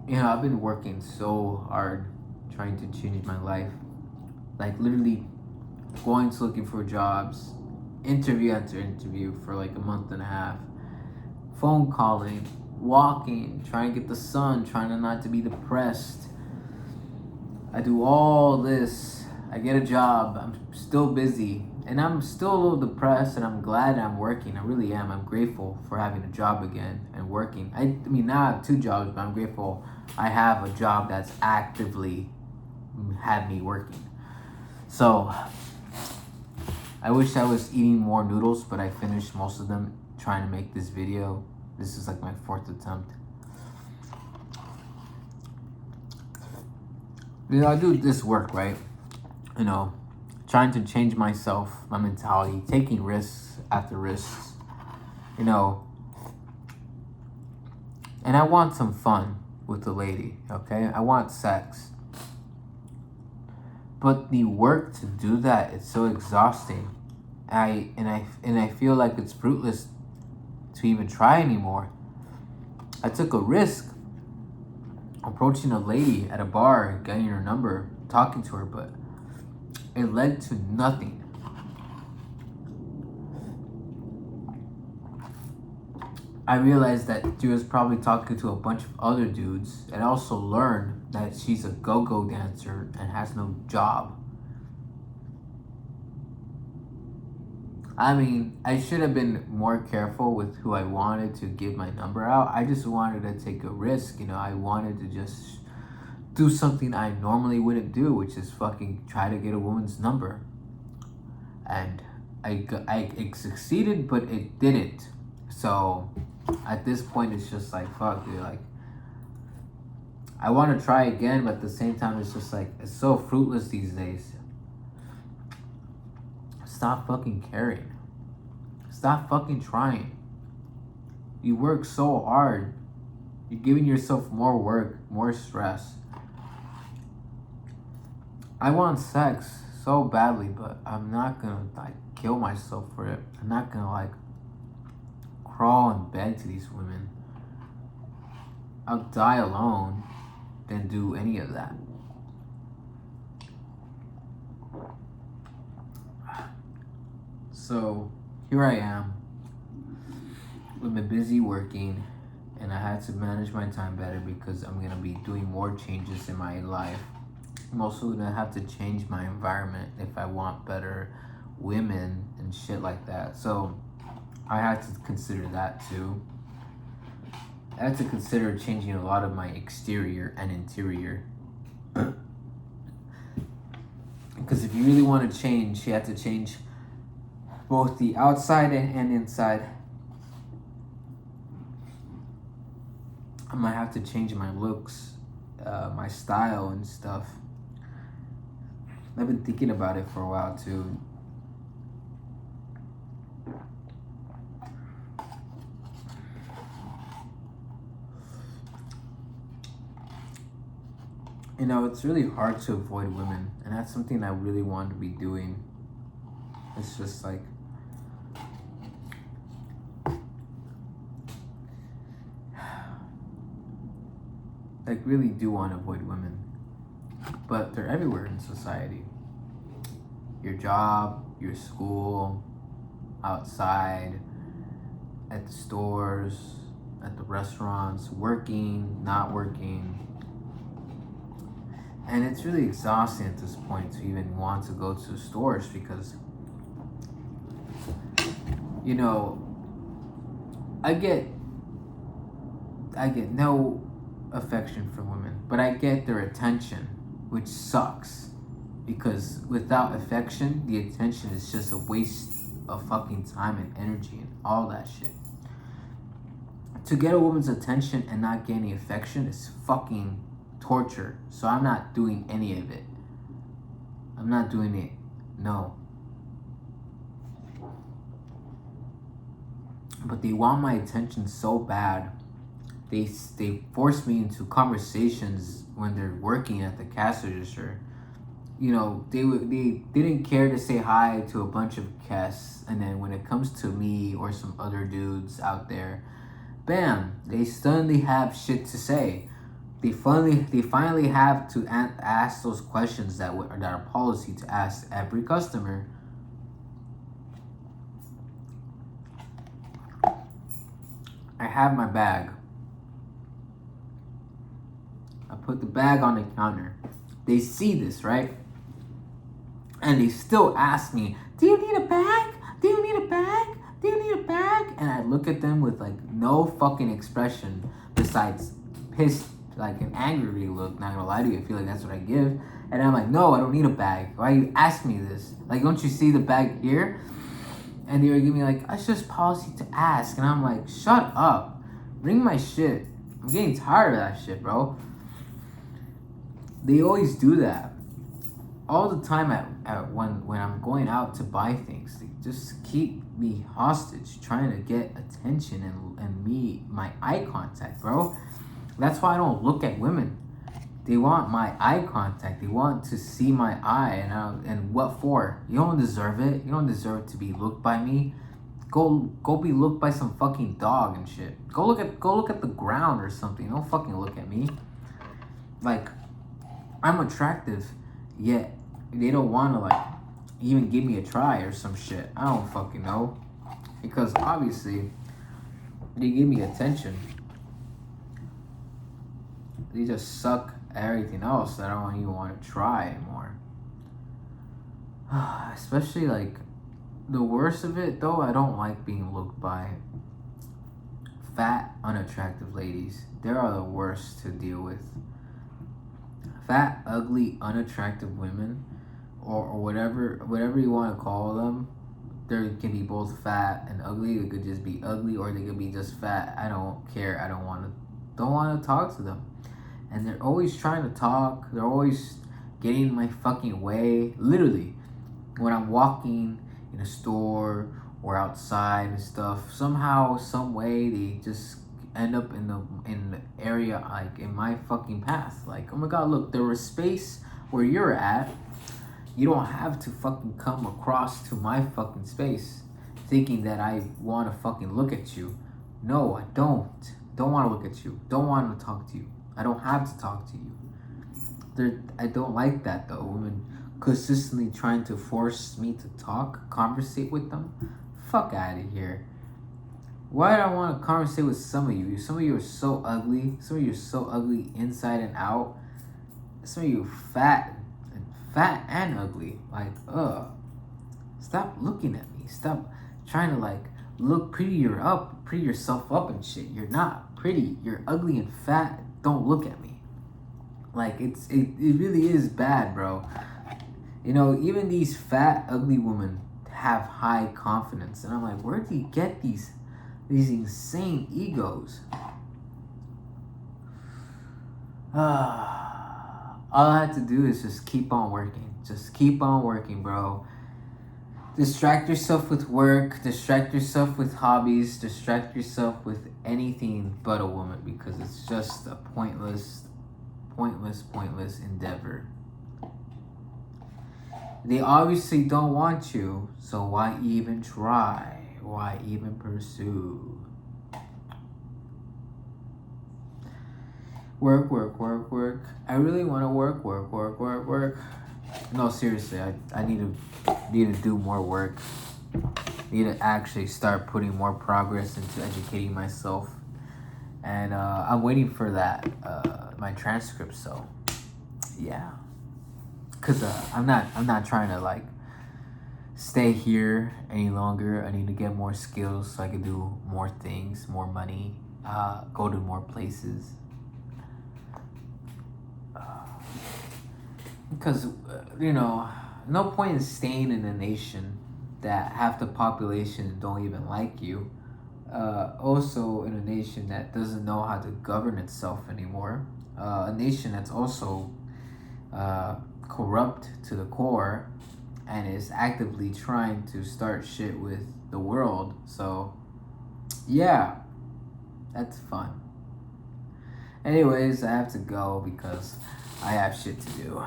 I've been working so hard trying to change my life. Like literally going to looking for jobs, interview after interview for like a month and a half, phone calling, walking, trying to get the sun, trying to not to be depressed. I do all this. I get a job. I'm still busy. And I'm still a little depressed and I'm glad I'm working. I really am. I'm grateful for having a job again and working. I mean, now I have two jobs, but I'm grateful I have a job that's actively had me working. So, I wish I was eating more noodles, but I finished most of them trying to make this video. This is like my fourth attempt. I do this work, right? Trying to change myself, my mentality, taking risks after risks, you know, and I want some fun with the lady, okay? I want sex. But the work to do that, it's so exhausting. I feel like it's fruitless to even try anymore. I took a risk approaching a lady at a bar, getting her number, talking to her, but it led to nothing. I realized that she was probably talking to a bunch of other dudes, and also learned that she's a go-go dancer and has no job. I mean, I should have been more careful with who I wanted to give my number out. I just wanted to take a risk, I wanted to just do something I normally wouldn't do, which is fucking try to get a woman's number. And I succeeded, but it didn't. So at this point, it's just like, fuck, dude. Like, I want to try again, but at the same time, it's just like, it's so fruitless these days. Stop fucking caring. Stop fucking trying. You work so hard. You're giving yourself more work, more stress. I want sex so badly, but I'm not gonna like kill myself for it. I'm not gonna like crawl and beg to these women. I'll die alone than do any of that. So here I am. I've been busy working and I had to manage my time better because I'm gonna be doing more changes in my life. I'm also gonna have to change my environment if I want better women and shit like that. So I had to consider that too. I had to consider changing a lot of my exterior and interior. Because if you really want to change, you have to change both the outside and inside. I might have to change my looks, my style and stuff. I've been thinking about it for a while too. It's really hard to avoid women, and that's something I really want to be doing. It's just like, really do want to avoid women, but they're everywhere in society. Your job, your school, outside, at the stores, at the restaurants, working, not working. And it's really exhausting at this point to even want to go to stores because, I get no affection from women, but I get their attention, which sucks. Because without affection, the attention is just a waste of fucking time and energy and all that shit. To get a woman's attention and not get any affection is fucking torture. So I'm not doing any of it. I'm not doing it. No. But they want my attention so bad. They force me into conversations when they're working at the cash register. They didn't care to say hi to a bunch of guests, and then when it comes to me or some other dudes out there, bam, they suddenly have shit to say. They finally have to ask those questions that are policy to ask every customer. I have my bag. I put the bag on the counter. They see this, right? And they still ask me, "Do you need a bag? Do you need a bag? Do you need a bag?" And I look at them with like no fucking expression besides pissed, like an angry look. Not gonna lie to you, I feel like that's what I give. And I'm like, "No, I don't need a bag. Why you ask me this? Like, don't you see the bag here?" And they were giving me like, "It's just policy to ask." And I'm like, "Shut up. Bring my shit. I'm getting tired of that shit, bro." They always do that. All the time when I'm going out to buy things. They just keep me hostage, trying to get attention and my eye contact, bro. That's why I don't look at women. They want my eye contact. They want to see my eye, and what for? You don't deserve it. You don't deserve to be looked by me. Go be looked by some fucking dog and shit. Go look at the ground or something. Don't fucking look at me. Like, I'm attractive, yet they don't want to like even give me a try or some shit. I don't fucking know, because obviously they give me attention. They just suck everything else that I don't even want to try anymore. Especially like the worst of it though, I don't like being looked by fat, unattractive ladies. They are the worst to deal with. Fat, ugly, unattractive women, or whatever you want to call them. They can be both fat and ugly. They could just be ugly, or they could be just fat. I don't care. I don't want to talk to them. And they're always trying to talk. They're always getting in my fucking way. Literally, when I'm walking in a store or outside and stuff, somehow, some way, they just end up in the area, like in my fucking path. Like, oh my god, look, there was space where you're at. You don't have to fucking come across to my fucking space thinking that I want to fucking look at you. No, I don't want to look at you. Don't want to talk to you. I don't have to talk to you. I don't like that though. Women consistently trying to force me to talk, conversate with them. Fuck out of here. Why do I want to conversate with some of you? Some of you are so ugly. Some of you are so ugly inside and out. Some of you fat and ugly. Like, stop looking at me. Stop trying to like pretty yourself up and shit. You're not pretty. You're ugly and fat. Don't look at me. Like, it really is bad, bro. You know, even these fat, ugly women have high confidence, and I'm like, where do you get these insane egos? All I have to do is just keep on working. Just keep on working, bro. Distract yourself with work. Distract yourself with hobbies. Distract yourself with anything but a woman, because it's just a pointless endeavor. They obviously don't want you, so why even try? Why even pursue? Work. I really want to work. No, seriously, I need to do more work. Need to actually start putting more progress into educating myself, and I'm waiting for that my transcript. So yeah, cause I'm not trying to like stay here any longer. I need to get more skills so I can do more things, more money, go to more places. Because, no point in staying in a nation that half the population don't even like you. Also in a nation that doesn't know how to govern itself anymore. A nation that's also corrupt to the core and is actively trying to start shit with the world. So, yeah, that's fun. Anyways, I have to go because I have shit to do.